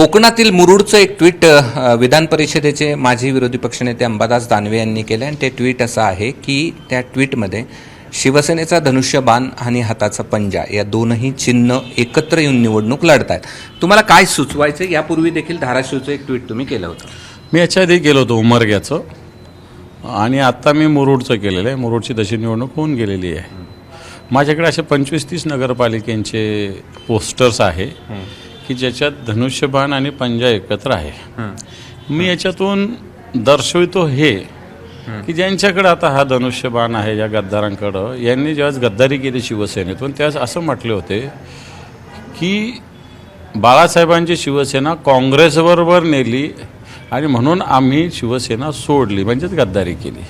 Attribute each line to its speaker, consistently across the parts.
Speaker 1: कोकणातील मुरुडचं एक ट्विट विधान परिषदेचे माजी विरोधी पक्षनेते अंबादास दानवे यांनी केलं आणि ते ट्विट असं आहे की त्या ट्विटमध्ये शिवसेनेचा धनुष्यबाण आणि हाताचा पंजा या दोनही चिन्ह एकत्र येऊन निवडणूक लढतायत. तुम्हाला काय सुचवायचं? यापूर्वी देखील धाराशिवचं एक ट्विट तुम्ही केलं होतं.
Speaker 2: मी याच्या आधी केलं होतं उमरग्याचं आणि आत्ता मी मुरुडचं केलेलं आहे. मुरुडची तशी निवडणूक होऊन गेलेली आहे. माझ्याकडे असे 25-30 नगरपालिकेचे पोस्टर्स आहे की ज्याच्यात धनुष्यबाण आणि पंजा एकत्र आहे. मी याच्यातून दर्शवितो हे की ज्यांच्याकडे आता हा धनुष्यबाण आहे, या गद्दारांकडं, यांनी ज्यावेळेस गद्दारी केली शिवसेनेतून त्यावेळेस असं म्हटले होते की बाळासाहेबांची शिवसेना काँग्रेसबरोबर नेली आणि म्हणून आम्ही शिवसेना सोडली, म्हणजेच गद्दारी केली.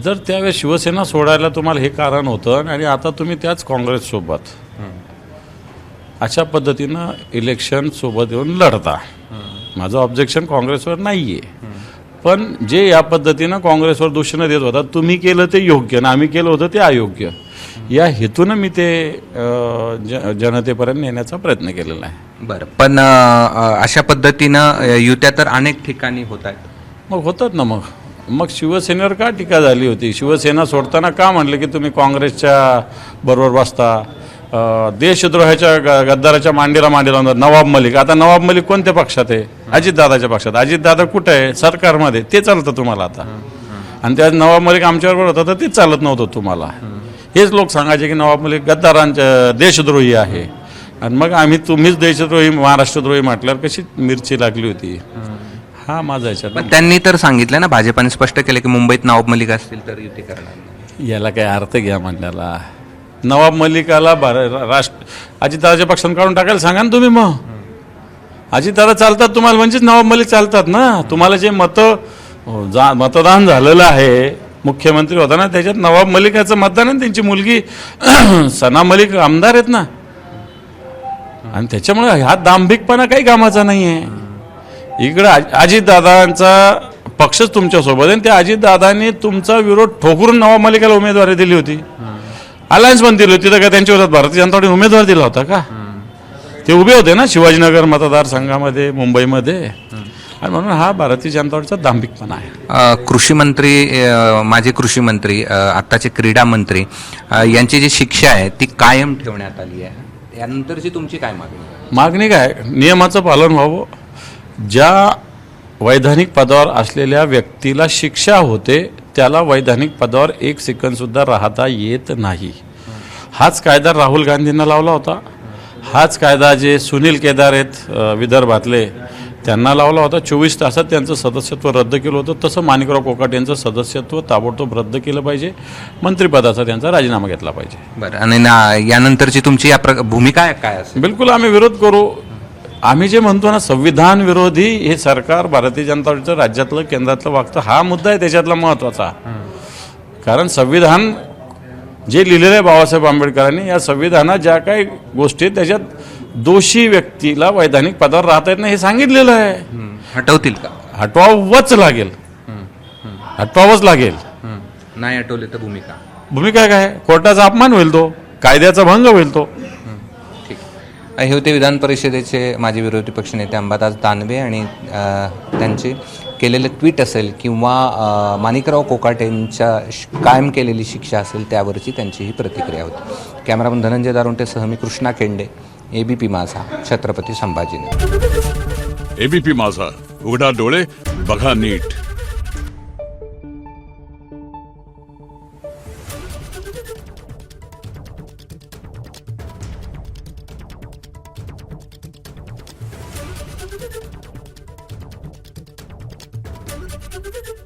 Speaker 2: जर त्यावेळेस शिवसेना सोडायला तुम्हाला हे कारण होतं आणि आता तुम्ही त्याच काँग्रेससोबत अशा पद्धतीनं इलेक्शन सोबत येऊन लढता. माझं ऑब्जेक्शन काँग्रेसवर नाही आहे, पण जे या पद्धतीनं काँग्रेसवर दूषणं देत होता, तुम्ही केलं ते योग्य ना आम्ही केलं होतं ते अयोग्य, या हेतूनं मी ते जनतेपर्यंत नेण्याचा प्रयत्न केलेला आहे.
Speaker 1: बरं, पण अशा पद्धतीनं युत्या तर अनेक ठिकाणी होत आहेत.
Speaker 2: मग होतात ना. मग शिवसेनेवर का टीका झाली होती? शिवसेना सोडताना का म्हटलं की तुम्ही काँग्रेसच्या बरोबर बसता? देशद्रोहाच्या गद्दाराच्या मांडीला लावणार नवाब मलिक. आता नवाब मलिक कोणत्या पक्षात आहे? अजितदादाच्या पक्षात. अजितदादा कुठे आहे? सरकारमध्ये. ते चालतं तुम्हाला आता. आणि त्या नवाब मलिक आमच्याबरोबर होता तर तेच चालत नव्हतं तुम्हाला. हेच लोक सांगायचे की नवाब मलिक गद्दारांच्या देशद्रोही आहे. आणि मग आम्ही तुम्हीच देशद्रोही महाराष्ट्रद्रोही म्हटल्यावर कशी मिरची लागली होती. हा माझा याच्यात.
Speaker 1: पण त्यांनी तर सांगितलं ना, भाजपाने स्पष्ट केलं की मुंबईत नवाब मलिक असतील तर युती करणार.
Speaker 2: याला काय अर्थ घ्या म्हणण्याला. नवाब मलिकाला अजितदादाच्या पक्षानं काढून टाकायला सांगा ना तुम्ही. मग अजितदादा चालतात तुम्हाला, म्हणजेच नवाब मलिक चालतात ना. तुम्हाला जे मतदान झालेलं आहे मुख्यमंत्री होता ना, त्याच्यात नवाब मलिकाचं मतदान आहे. त्यांची मुलगी सना मलिक आमदार आहेत ना. आणि त्याच्यामुळे हा दांभिकपणा काही कामाचा नाही आहे. इकडं अजितदादांचा पक्षच तुमच्यासोबत आहे. त्या अजितदादांनी तुमचा विरोध ठोकरून नवाब मलिकाला उमेदवारी दिली होती. अलायन्स पण दिली होती. तर का त्यांच्या विरोधात भारतीय जनता पार्टीने उमेदवार दिला होता का? ते उभे होते ना शिवाजीनगर मतदारसंघामध्ये मुंबईमध्ये. आणि म्हणून हा भारतीय जनता पार्टीचा दांभिकपणा आहे.
Speaker 1: कृषी मंत्री, माजी कृषी मंत्री, आत्ताचे क्रीडा मंत्री यांची जी शिक्षा आहे ती कायम ठेवण्यात आली आहे. यानंतरची तुमची काय मागणी?
Speaker 2: मागणी काय? नियमाचं पालन व्हावं. ज्या वैधानिक पदावर असलेल्या व्यक्तीला शिक्षा होते त्याला वैधानिक पदावर एक सेकंदसुद्धा राहता येत नाही. हाच कायदा राहुल गांधींना लावला होता. हाच कायदा जे सुनील केदार आहेत विदर्भातले त्यांना लावला होता. 24 तासात त्यांचं सदस्यत्व रद्द केलं होतं. तसं माणिकराव कोकाटे यांचं सदस्यत्व ताबडतोब रद्द केलं पाहिजे. मंत्रिपदाचा त्यांचा राजीनामा घेतला पाहिजे.
Speaker 1: बरं, आणि यानंतरची तुमची भूमिका काय असेल?
Speaker 2: बिलकुल आम्ही विरोध करू. आम्ही जे म्हणतो ना, संविधान विरोधी हे सरकार भारतीय जनता पार्टीचं राज्यातलं केंद्रातलं वागतं, हा मुद्दा आहे त्याच्यातला महत्त्वाचा. कारण संविधान जे लिहिलेलं आहे बाबासाहेब आंबेडकरांनी, या संविधानात ज्या काही गोष्टी आहेत त्याच्यात दोषी व्यक्तीला वैधानिक पदावर राहता येत नाही हे सांगितलेलं आहे.
Speaker 1: हटवतील का?
Speaker 2: हटवावंच लागेल. हटवावंच लागेल.
Speaker 1: नाही हटवले तर
Speaker 2: भूमिका काय? कोर्टाचा अपमान होईल, तो कायद्याचा भंग होईल तो.
Speaker 1: हे होते विधान परिषदेचे माजी विरोधी पक्षनेते अंबादास दानवे आणि त्यांचे केलेलं ट्विट असेल किंवा माणिकराव कोकाटेंच्या कायम केलेली शिक्षा असेल त्यावरची त्यांची ही प्रतिक्रिया होती. कॅमेरामन धनंजय दारुंटेसह मी कृष्णा खेंडे, एबीपी माझा, छत्रपती संभाजीनगर.
Speaker 3: एबीपी माझा, उघडा डोळे बघा नीट.
Speaker 4: Thank you.